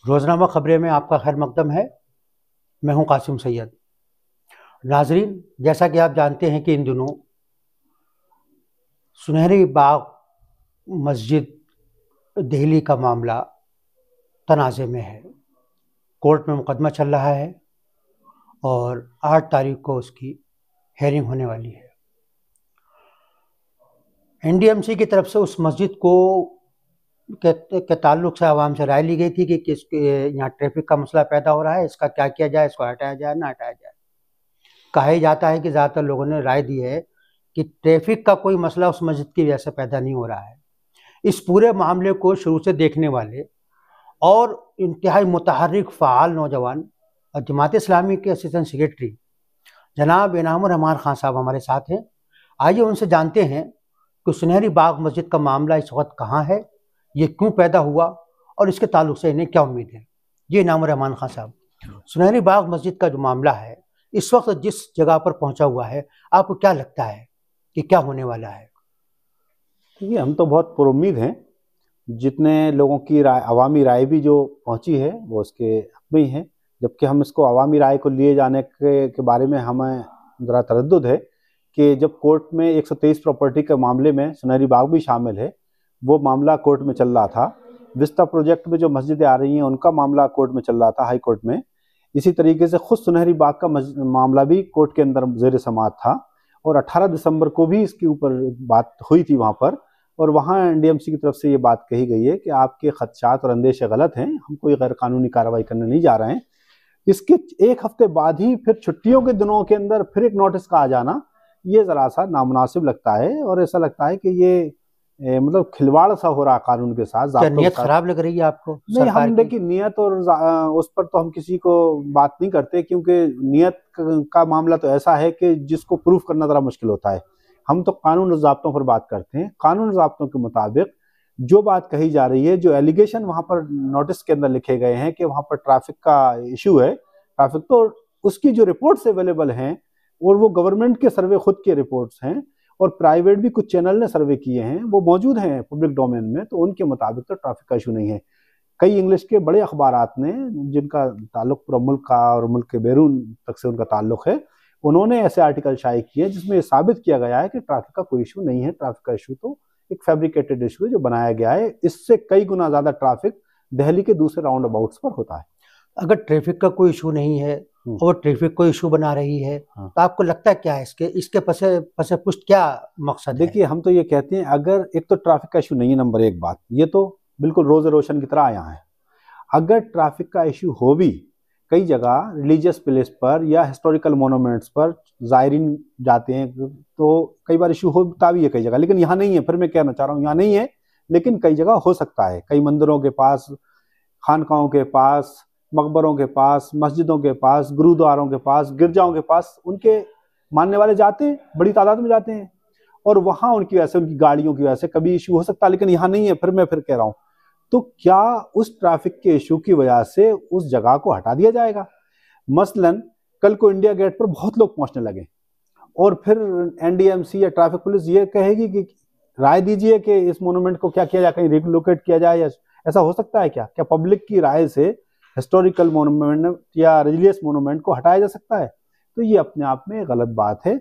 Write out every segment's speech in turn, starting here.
रोज़नामा ख़बरें में आपका खैर मक़दम है। मैं हूं कासिम सैयद। नाज़रीन, जैसा कि आप जानते हैं कि इन दिनों सुनहरी बाग मस्जिद दिल्ली का मामला तनाज़े में है। कोर्ट में मुकदमा चल रहा है और 8 तारीख को उसकी हेयरिंग होने वाली है। एनडीएमसी की तरफ से उस मस्जिद को के ताल्लुक से आवाम से राय ली गई थी कि यहाँ ट्रैफिक का मसला पैदा हो रहा है, इसका क्या किया जाए, इसको हटाया जाए ना हटाया जाए। कहा ही जाता है कि ज़्यादातर लोगों ने राय दी है कि ट्रैफिक का कोई मसला उस मस्जिद की वजह से पैदा नहीं हो रहा है। इस पूरे मामले को शुरू से देखने वाले और इंतहाई मुतहर्रिक फ़ाल नौजवान और जमात इस्लामी के असिस्टेंट सेक्रेटरी जनाब इनामुर रहमान खान साहब हमारे साथ हैं। आइए उनसे जानते हैं कि सुनहरी बाग मस्जिद का मामला इस वक्त कहाँ है, ये क्यों पैदा हुआ और इसके ताल्लुक से इन्हें क्या उम्मीद है। ये इनामुर रहमान खान साहब, सुनहरी बाग मस्जिद का जो मामला है इस वक्त जिस जगह पर पहुंचा हुआ है, आपको क्या लगता है कि क्या होने वाला है? ये हम तो बहुत पुरुम्मीद हैं। जितने लोगों की राय, अवामी राय भी जो पहुंची है वो उसके हक में ही है। जबकि हम इसको अवामी राय को लिए जाने के बारे में हमें ज़रा तरद्दुद है कि जब कोर्ट में 123 प्रॉपर्टी के मामले में सुनहरी बाग भी शामिल है, वो मामला कोर्ट में चल रहा था। विस्ता प्रोजेक्ट में जो मस्जिदें आ रही हैं उनका मामला कोर्ट में चल रहा था, हाई कोर्ट में। इसी तरीके से खुद सुनहरी बाग का मामला भी कोर्ट के अंदर ज़ेर समाअत था और 18 दिसंबर को भी इसके ऊपर बात हुई थी वहाँ पर। और वहाँ एनडीएमसी की तरफ से ये बात कही गई है कि आपके खदशात और अंदेशे गलत हैं, हम कोई गैर कानूनी कार्रवाई करने नहीं जा रहे हैं। इसके 1 हफ्ते बाद ही फिर छुट्टियों के दिनों के अंदर फिर एक नोटिस का आ जाना, ये ज़रा सा नामुनासिब लगता है और ऐसा लगता है कि ये मतलब खिलवाड़ सा हो रहा कानून के साथ। क्या नीयत खराब लग रही है आपको? नहीं, हम देखिए नियत और उस पर तो हम किसी को बात नहीं करते, क्योंकि नियत का मामला तो ऐसा है कि जिसको प्रूफ करना ज़रा मुश्किल होता है। हम तो कानून और ज़ाब्तों पर बात करते हैं। कानून और ज़ाब्तों के मुताबिक जो बात कही जा रही है, जो एलिगेशन वहाँ पर नोटिस के अंदर लिखे गए हैं कि वहाँ पर ट्रैफिक का इशू है, ट्रैफिक तो उसकी जो रिपोर्ट्स अवेलेबल हैं और वो गवर्नमेंट के सर्वे खुद के रिपोर्ट्स हैं और प्राइवेट भी कुछ चैनल ने सर्वे किए हैं, वो मौजूद हैं पब्लिक डोमेन में, तो उनके मुताबिक तो ट्रैफिक का इशू नहीं है। कई इंग्लिश के बड़े अखबारात ने जिनका ताल्लुक पूरा मुल्क का और मुल्क के बैरून तक से उनका ताल्लुक है, उन्होंने ऐसे आर्टिकल शाये किए जिसमें साबित किया गया है कि ट्रैफिक का कोई इशू नहीं है। ट्रैफिक का इशू तो एक फैब्रिकेटेड इशू है जो बनाया गया है। इससे कई गुना ज़्यादा ट्रैफिक दिल्ली के दूसरे राउंड अबाउट्स पर होता है। अगर ट्रैफिक का कोई इशू नहीं है और ट्रैफिक को इशू बना रही है, तो आपको लगता है क्या है इसके पसे पुष्ट क्या मकसद है? देखिए, हम तो ये कहते हैं, अगर एक तो ट्रैफिक का इशू नहीं है, नंबर 1 बात, ये तो बिल्कुल रोज़ रोशन की तरह आया है। अगर ट्रैफिक का इशू हो भी, कई जगह रिलीजियस प्लेस पर या हिस्टोरिकल मोनूमेंट्स पर ज़ायरीन जाते हैं तो कई बार इशू होता भी है कई जगह, लेकिन यहाँ नहीं है। फिर मैं कहना चाह रहा हूँ यहाँ नहीं है, लेकिन कई जगह हो सकता है। कई मंदिरों के पास, खानकाहों के पास, मकबरों के पास, मस्जिदों के पास, गुरुद्वारों के पास, गिरजाओं के पास उनके मानने वाले जाते हैं, बड़ी तादाद में जाते हैं और वहाँ उनकी वजह से, उनकी गाड़ियों की वजह से कभी इशू हो सकता है, लेकिन यहाँ नहीं है। फिर मैं कह रहा हूँ, तो क्या उस ट्रैफिक के इशू की वजह से उस जगह को हटा दिया जाएगा? मसलन कल को इंडिया गेट पर बहुत लोग पहुंचने लगे और फिर एनडीएमसी या ट्रैफिक पुलिस ये कहेगी कि राय दीजिए कि इस मोनूमेंट को क्या किया जाए, कहीं रिलोकेट किया जाए, या ऐसा हो सकता है क्या? क्या पब्लिक की राय से हिस्टोरिकल मोनूमेंट या रिलीजियस मोनूमेंट को हटाया जा सकता है? तो ये अपने आप में गलत बात है।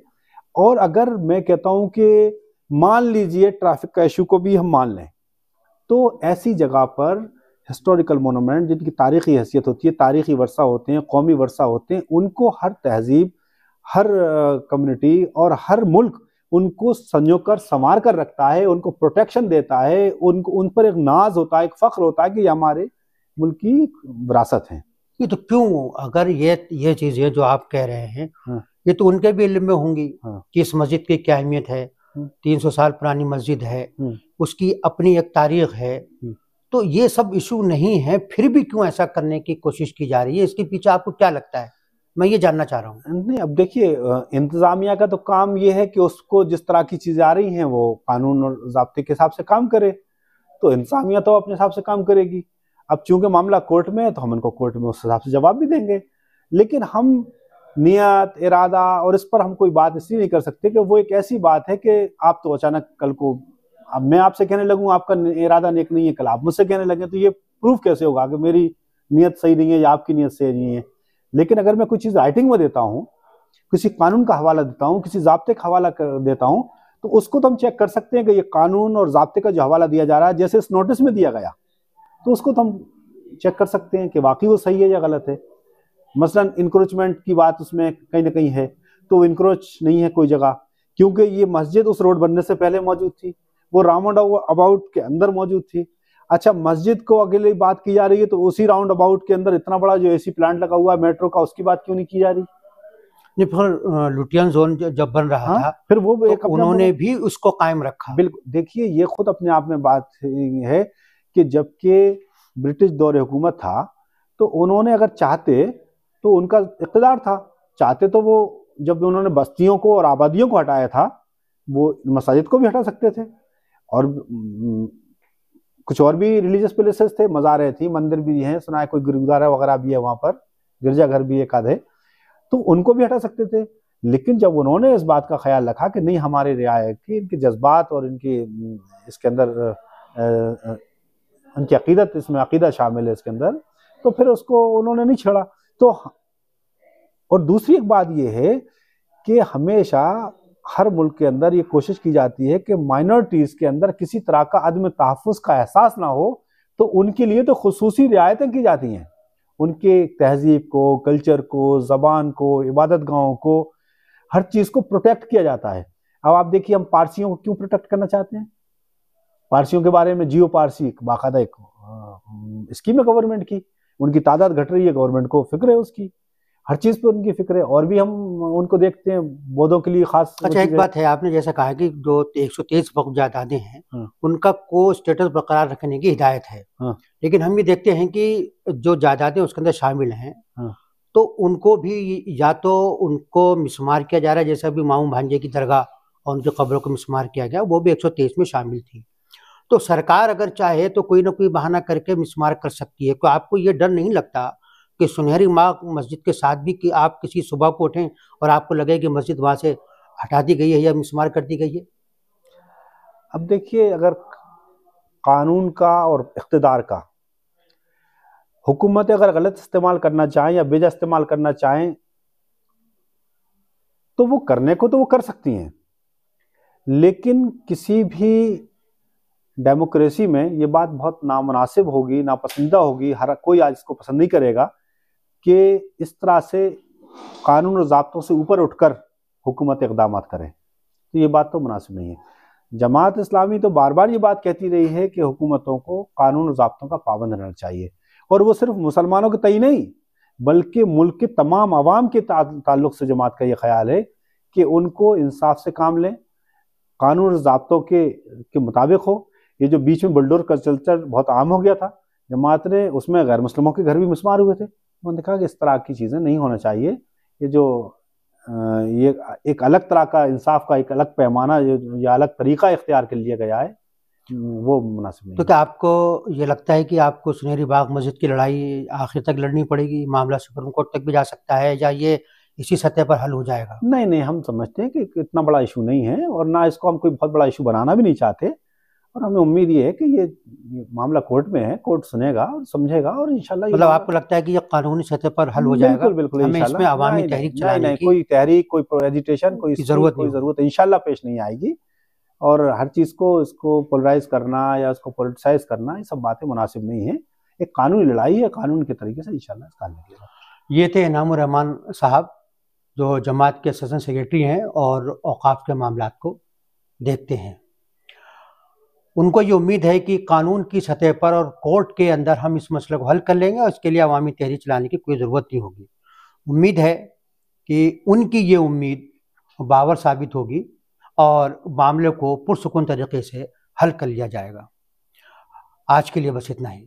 और अगर मैं कहता हूं कि मान लीजिए ट्रैफिक का इशू को भी हम मान लें, तो ऐसी जगह पर हिस्टोरिकल मोनूमेंट जिनकी तारीखी हैसियत होती है, तारीखी वर्सा होते हैं, कौमी वर्सा होते हैं, उनको हर तहजीब, हर कम्युनिटी और हर मुल्क उनको संजो कर संवार कर रखता है, उनको प्रोटेक्शन देता है, उनको उन पर एक नाज होता है, एक फ़ख्र होता है कि ये हमारे मुल्क की विरासत है। ये तो क्यों, अगर ये चीज़ें जो आप कह रहे हैं, ये तो उनके भी इल्म में होंगी कि इस मस्जिद की क्या अहमियत है। 300 साल पुरानी मस्जिद है, उसकी अपनी एक तारीख है, तो ये सब इशू नहीं है, फिर भी क्यों ऐसा करने की कोशिश की जा रही है? इसके पीछे आपको क्या लगता है? मैं ये जानना चाह रहा हूँ। नहीं, अब देखिए, इंतजामिया का तो काम ये है कि उसको जिस तरह की चीज़ें आ रही हैं वो कानून और ज़ाब्ते के हिसाब से काम करे, तो इंतजामिया तो अपने हिसाब से काम करेगी। अब चूंकि मामला कोर्ट में है तो हम इनको कोर्ट में उस हिसाब से जवाब भी देंगे, लेकिन हम नियत, इरादा और इस पर हम कोई बात इसलिए नहीं कर सकते कि वो एक ऐसी बात है कि आप तो अचानक कल को, अब मैं आपसे कहने लगूं आपका इरादा नेक नहीं है, कल आप मुझसे कहने लगे, तो ये प्रूफ कैसे होगा कि मेरी नीयत सही नहीं है या आपकी नीयत सही नहीं है, लेकिन अगर मैं कोई चीज़ राइटिंग में देता हूँ, किसी कानून का हवाला देता हूँ, किसी ज़ाब्ते का हवाला देता हूँ, तो उसको तो हम चेक कर सकते हैं कि ये कानून और ज़ाब्ते का जो हवाला दिया जा रहा है जैसे इस नोटिस में दिया गया, तो उसको तो हम चेक कर सकते हैं कि वाकई वो सही है या गलत है। मसलन इंक्रोचमेंट की बात उसमें कहीं ना कहीं है, तो इंक्रोच नहीं है कोई जगह, क्योंकि ये मस्जिद उस रोड बनने से पहले मौजूद थी, वो राउंड अबाउट के अंदर मौजूद थी। अच्छा, मस्जिद को अगली बात की जा रही है तो उसी राउंड अबाउट के अंदर इतना बड़ा जो एसी प्लांट लगा हुआ है मेट्रो का, उसकी बात क्यों नहीं की जा रही? नहीं, फिर लुटियन जोन जब बन रहा था, फिर वो तो एक उन्होंने भी उसको कायम रखा। बिल्कुल, देखिए ये खुद अपने आप में बात है कि जबकि ब्रिटिश दौर हुकूमत था, तो उन्होंने अगर चाहते तो उनका इक़्तिदार था, चाहते तो वो जब उन्होंने बस्तियों को और आबादियों को हटाया था, वो मसाजिद को भी हटा सकते थे, और कुछ और भी रिलीजियस प्लेसेस थे, मज़ारें थी, मंदिर भी हैं, सुना है कोई गुरुद्वारा वगैरह भी है वहाँ पर, गिरजाघर भी एक आधे, तो उनको भी हटा सकते थे। लेकिन जब उन्होंने इस बात का ख्याल रखा कि नहीं, हमारी रियायत की, इनके जज्बात और इनकी इसके अंदर उनकी अकीदत, इसमें अकीदा शामिल है इसके अंदर, तो फिर उसको उन्होंने नहीं छेड़ा। तो और दूसरी एक बात यह है कि हमेशा हर मुल्क के अंदर ये कोशिश की जाती है कि माइनॉरिटीज़ के अंदर किसी तरह का अदम तहफ़्फ़ुज़ का एहसास ना हो, तो उनके लिए तो खुसूसी रियायतें की जाती हैं, उनके तहजीब को, कल्चर को, ज़बान को, इबादत गाहों को, हर चीज़ को प्रोटेक्ट किया जाता है। अब आप देखिए, हम पारसियों को क्यों प्रोटेक्ट करना चाहते हैं? पारसियों के बारे में जियो पारसी बाकायदा एक स्कीम है गवर्नमेंट की, उनकी तादाद घट रही है, गवर्नमेंट को फिक्र है उसकी, हर चीज़ पे उनकी फिक्र है, और भी हम उनको देखते हैं बौद्धों के लिए खास। अच्छा, एक बात है, आपने जैसा कहा कि जो 123 वक्फ जायदादें हैं, उनका को स्टेटस बरकरार रखने की हिदायत है, लेकिन हम ये देखते हैं कि जो जायदादें उसके अंदर शामिल हैं, तो उनको भी या तो उनको मिसमार किया जा रहा है, जैसे अभी मामू भांजे की दरगाह और उनकी कब्रों को मिसमार किया गया, वो भी 123 में शामिल थी। तो सरकार अगर चाहे तो कोई ना कोई बहाना करके मिसमार कर सकती है। तो आपको ये डर नहीं लगता कि सुनहरी माँ मस्जिद के साथ भी, कि आप किसी सुबह को उठें और आपको लगे कि मस्जिद वहाँ से हटा दी गई है या मिसमार कर दी गई है? अब देखिए, अगर कानून का और इख्तिदार का हुकूमतें अगर गलत इस्तेमाल करना चाहें या बेजा इस्तेमाल करना चाहें, तो वो करने को तो वो कर सकती हैं, लेकिन किसी भी डेमोक्रेसी में ये बात बहुत नामुनासिब होगी, नापसंदीदा होगी, हर कोई आज इसको पसंद नहीं करेगा कि इस तरह से कानून और ज़ाब्तों से ऊपर उठकर हुकूमत इक़दाम करें, तो ये बात तो मुनासिब नहीं है। जमात इस्लामी तो बार बार ये बात कहती रही है कि हुकूमतों को कानून और ज़ाब्तों का पाबंद रहना चाहिए, और वो सिर्फ मुसलमानों के तय नहीं, बल्कि मुल्क के तमाम अवाम के ताल्लुक़ से जमात का ये ख्याल है कि उनको इंसाफ से काम लें, कानून और ज़ाब्तों के मुताबिक हो। ये जो बीच में बुलडोर कल्चर बहुत आम हो गया था, जमात ने उसमें गैर मुस्लिमों के घर भी मिसमार हुए थे, उन्होंने कहा कि इस तरह की चीज़ें नहीं होना चाहिए, ये जो ये एक अलग तरह का इंसाफ का एक अलग पैमाना या अलग तरीका इख्तियार कर लिया गया है, वो मुनासिब नहीं। तो क्या आपको ये लगता है कि आपको सुनहरी बाग मस्जिद की लड़ाई आखिर तक लड़नी पड़ेगी, मामला सुप्रीम कोर्ट तक भी जा सकता है, या ये इसी सतह पर हल हो जाएगा? नहीं नहीं, हम समझते हैं कि इतना बड़ा इशू नहीं है, और ना इसको हम कोई बहुत बड़ा इशू बनाना भी नहीं चाहते, और हमें उम्मीद ये है कि ये मामला कोर्ट में है, कोर्ट सुनेगा और समझेगा, और इंशाल्लाह। मतलब आपको लगता है कि ये कानूनी सतह पर हल हो जाएगा? बिल्कुल बिल्कुल, हमें इसमें अवामी तहरीक चलाने की कोई तहरीक, कोई एजिटेशन, कोई जरूरत इंशाल्लाह पेश नहीं आएगी, और हर चीज़ को इसको पोलराइज करना या इसको पोलिटिसाइज करना, ये सब बातें मुनासिब नहीं है। एक कानूनी लड़ाई है, कानून के तरीके से इंशाल्लाह इसका हल निकलेगा। ये थे इनामुर रहमान साहब, जो जमात के असिस्टेंट सेक्रेटरी हैं और औकाफ के मामलात को देखते हैं। उनको ये उम्मीद है कि कानून की सतह पर और कोर्ट के अंदर हम इस मसले को हल कर लेंगे, और इसके लिए अवामी तहरीक चलाने की कोई ज़रूरत नहीं होगी। उम्मीद है कि उनकी ये उम्मीद बावर साबित होगी और मामले को पुरसुकून तरीके से हल कर लिया जाएगा। आज के लिए बस इतना ही।